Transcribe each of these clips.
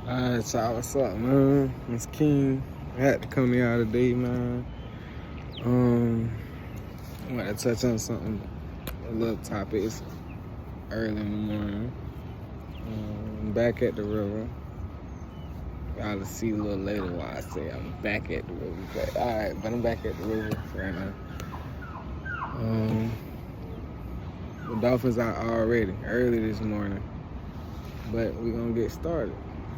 Alright, so what's up, man? It's King. I had to come here today, man. I want to touch on something, a little topic. It's early in the morning. I'm back at the river. Y'all will see a little later why I say I'm back at the river. But alright, but I'm back at the river right now. The dolphins out already, early this morning. But we're going to get started.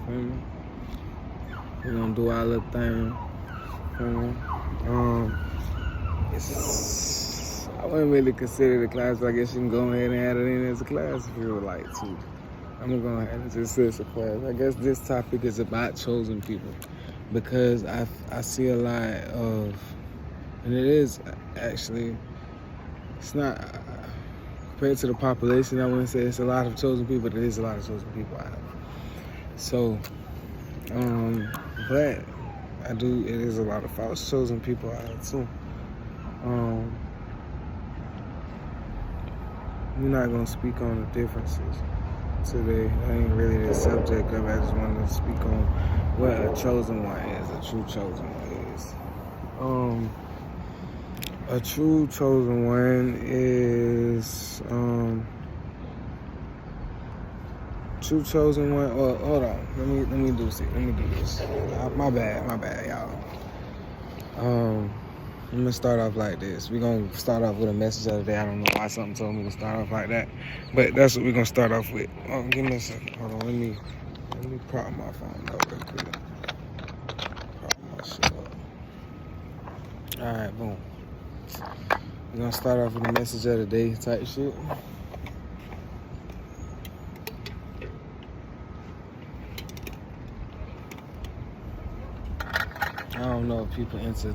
We're gonna do our little thing. I wouldn't really consider it a class, but I guess you can go ahead and add it in as a class if you would like to. I'm gonna add it just as a class. I guess this topic is about chosen people because I see a lot of, and it is actually, it's not compared to the population. I wouldn't say it's a lot of chosen people, but it is a lot of chosen people out. So, but it is a lot of false chosen people out too. We're not gonna speak on the differences today. That ain't really the subject of it. I just wanted to speak on what a chosen one is, a true chosen one is. A true chosen one is, true chosen one. Well, hold on. Let me do this. My bad, y'all. I'm gonna start off like this. We're gonna start off with a message of the day. I don't know why something told me to start off like that, but that's what we're gonna start off with. Give me a second. Hold on. Let me prop my phone up real quick. Prop my shit up. All right, boom. We're gonna start off with a message of the day type shit. I don't know if people into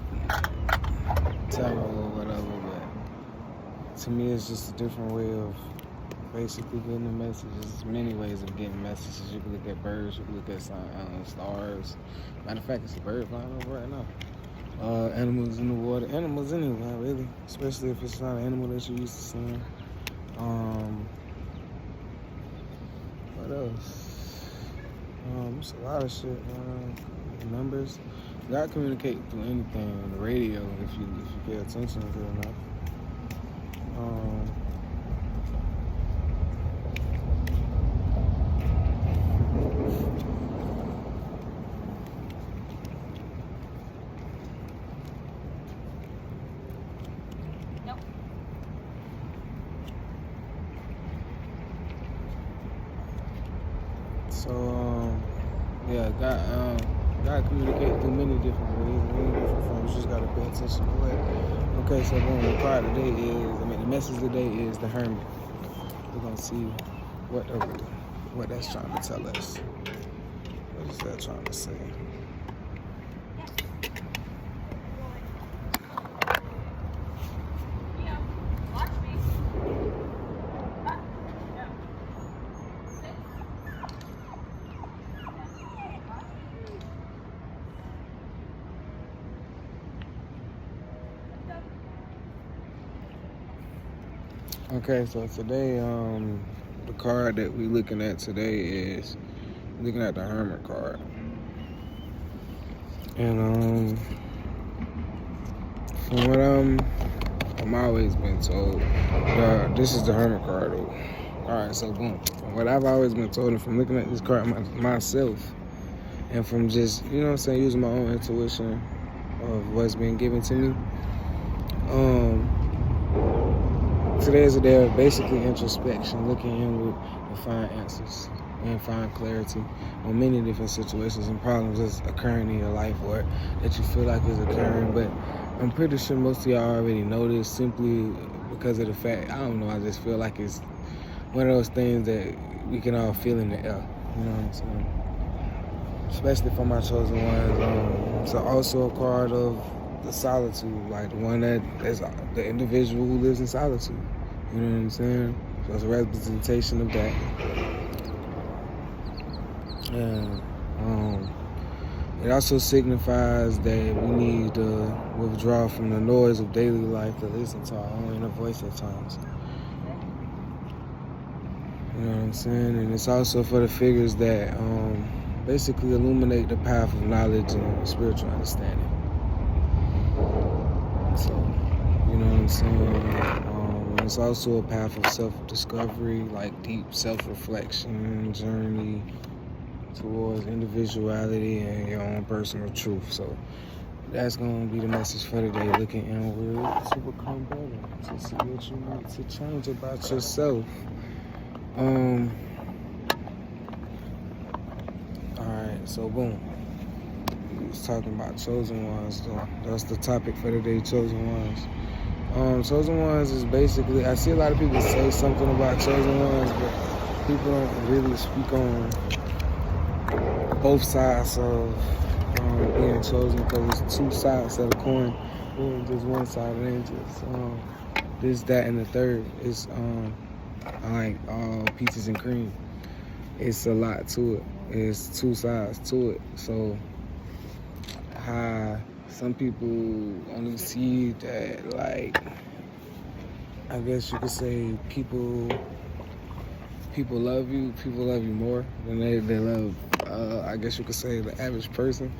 tarot or whatever, but to me it's just a different way of basically getting a message. There's many ways of getting messages. You can look at birds, you can look at stars. Matter of fact, it's a bird flying over right now. Animals in the water, animals anyway, really. Especially if it's not an animal that you're used to seeing. What else? It's a lot of shit, numbers. God communicate through anything on the radio if you pay attention to it enough. Nope. So yeah, God communicate through many different ways, many different forms. You just gotta pay attention to it. Okay, so boom, the card today is, the message today is the Hermit. We're gonna see what that's trying to tell us. What is that trying to say? Okay, so today, the card that we're looking at today is looking at the Hermit card. And from what I'm always been told, this is the Hermit card though. Alright, so boom. From what I've always been told, and from looking at this card myself, and from just, using my own intuition of what's been given to me, today is a day of basically introspection, looking inward to find answers and find clarity on many different situations and problems that's occurring in your life or that you feel like is occurring. But I'm pretty sure most of y'all already know this simply because of the fact, I don't know, I just feel like it's one of those things that we can all feel in the air. You know what I'm saying? Especially for my chosen ones. It's also a card of the solitude, like the one that is the individual who lives in solitude. You know what I'm saying? So it's a representation of that. And it also signifies that we need to withdraw from the noise of daily life to listen to our own inner voice at times. You know what I'm saying? And it's also for the figures that basically illuminate the path of knowledge and spiritual understanding. So, you know what I'm saying? It's also a path of self-discovery, like deep self-reflection, journey towards individuality and your own personal truth. So that's going to be the message for today, looking inward to become better, to see what you need to change about yourself. Alright, so boom. We was talking about chosen ones, though. That's the topic for today, chosen ones. Chosen ones is basically, I see a lot of people say something about chosen ones, but people don't really speak on both sides of being chosen, because it's two sides of the coin. It ain't just one side, it ain't just this, that, and the third. It's I like all peaches and cream. It's a lot to it. It's two sides to it. So how some people only see that, like, I guess you could say people love you more than they love, I guess you could say, the average person.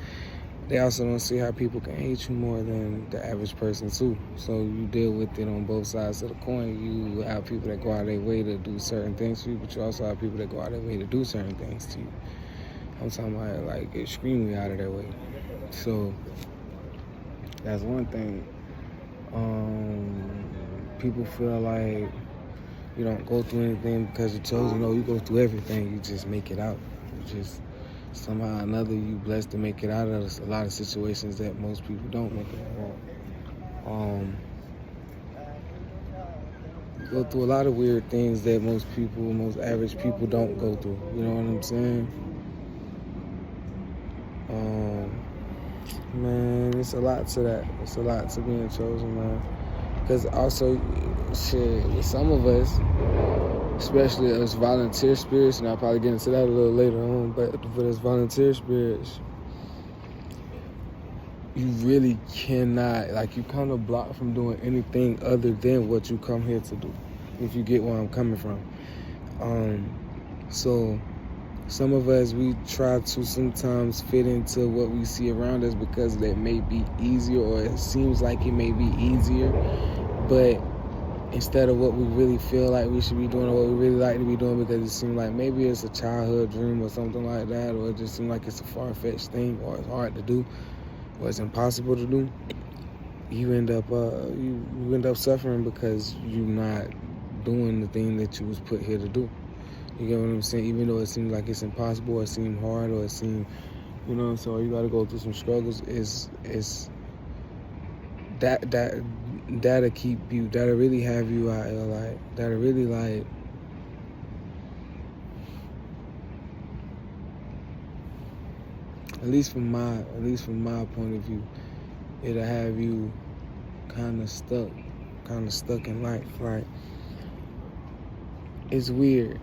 They also don't see how people can hate you more than the average person too. So you deal with it on both sides of the coin. You have people that go out of their way to do certain things to you, but you also have people that go out of their way to do certain things to you. I'm talking about, like, extremely out of their way. So that's one thing. People feel like you don't go through anything because you're chosen. No, you go through everything. You just make it out. You just somehow or another, you blessed to make it out of a lot of situations that most people don't make it out. You go through a lot of weird things that most average people don't go through. You know what I'm saying? Man, it's a lot to that. It's a lot to being chosen, man. Because also, shit, with some of us, especially us volunteer spirits, and I'll probably get into that a little later on, but for us volunteer spirits, you really cannot, like, you kind of block from doing anything other than what you come here to do, if you get where I'm coming from. So some of us, we try to sometimes fit into what we see around us because that may be easier, or it seems like it may be easier, but instead of what we really feel like we should be doing, or what we really like to be doing, because it seems like maybe it's a childhood dream or something like that, or it just seems like it's a far-fetched thing, or it's hard to do, or it's impossible to do, you end up you end up suffering because you're not doing the thing that you was put here to do. You get what I'm saying? Even though it seems like it's impossible, or it seems hard, or it seems, you know, so you got to go through some struggles. It's that'll keep you, that'll really have you out here, like, that'll really, like, at least from my point of view, it'll have you kind of stuck in life. Like, it's weird,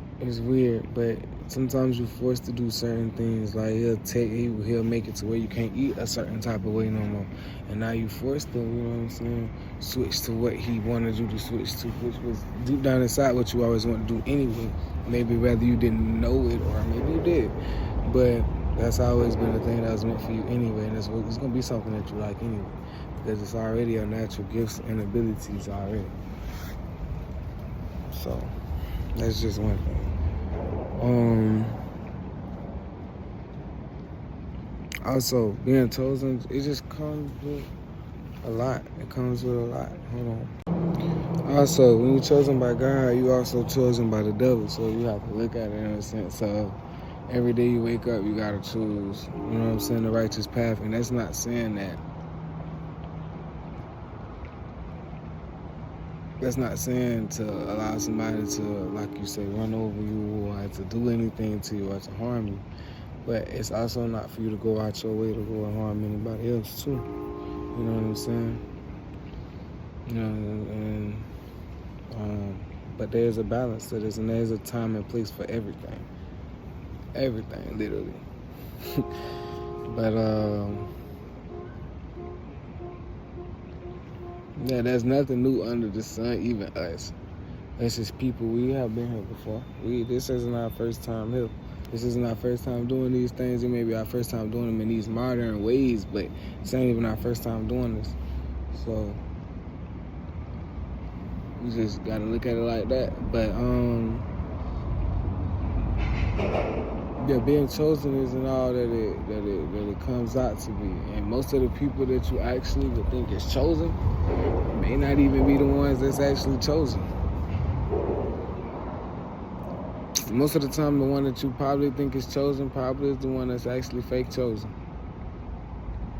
but sometimes you're forced to do certain things. Like, he'll make it to where you can't eat a certain type of way no more, and now you forced to, you know what I'm saying, switch to what he wanted you to switch to, which was deep down inside what you always wanted to do anyway. Maybe whether you didn't know it or maybe you did, but that's always been the thing that was meant for you anyway, and it's gonna be something that you like anyway, because it's already your natural gifts and abilities already. So that's just one thing. Also, being chosen, it just comes with a lot. It comes with a lot. Hold on. Also, when you're chosen by God, you're also chosen by the devil. So you have to look at it in a sense of every day you wake up, you gotta choose, you know what I'm saying, the righteous path. And that's not saying that. That's not saying to allow somebody to, like you say, run over you, or to do anything to you, or to harm you. But it's also not for you to go out your way to go and harm anybody else too. You know what I'm saying? You know, but there's a balance to this, and there's a time and place for everything. Everything, literally. But yeah, there's nothing new under the sun, even us. That's just people. We have been here before. This isn't our first time here. This isn't our first time doing these things. It may be our first time doing them in these modern ways, but it's ain't even our first time doing this. So you just gotta look at it like that. But yeah, being chosen isn't all that it comes out to be. And most of the people that you actually would think is chosen may not even be the ones that's actually chosen. Most of the time, the one that you probably think is chosen probably is the one that's actually fake chosen.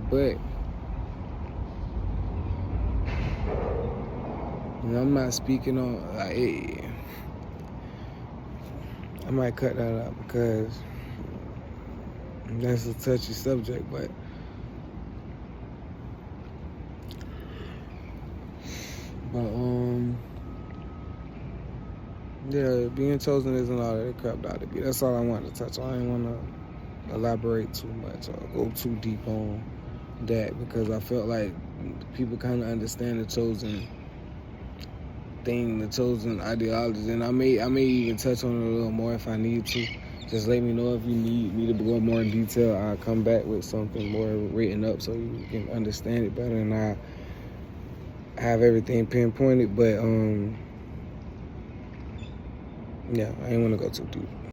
But I'm not speaking on I might cut that out because that's a touchy subject, but yeah, being chosen isn't all that it crapped out to be. That's all I wanted to touch on. I didn't want to elaborate too much or go too deep on that because I felt like people kind of understand the chosen thing, the chosen ideology, and I may even touch on it a little more if I need to. Just let me know if you need me to go more in detail. I'll come back with something more written up so you can understand it better, and I have everything pinpointed. But yeah, I ain't want to go too deep.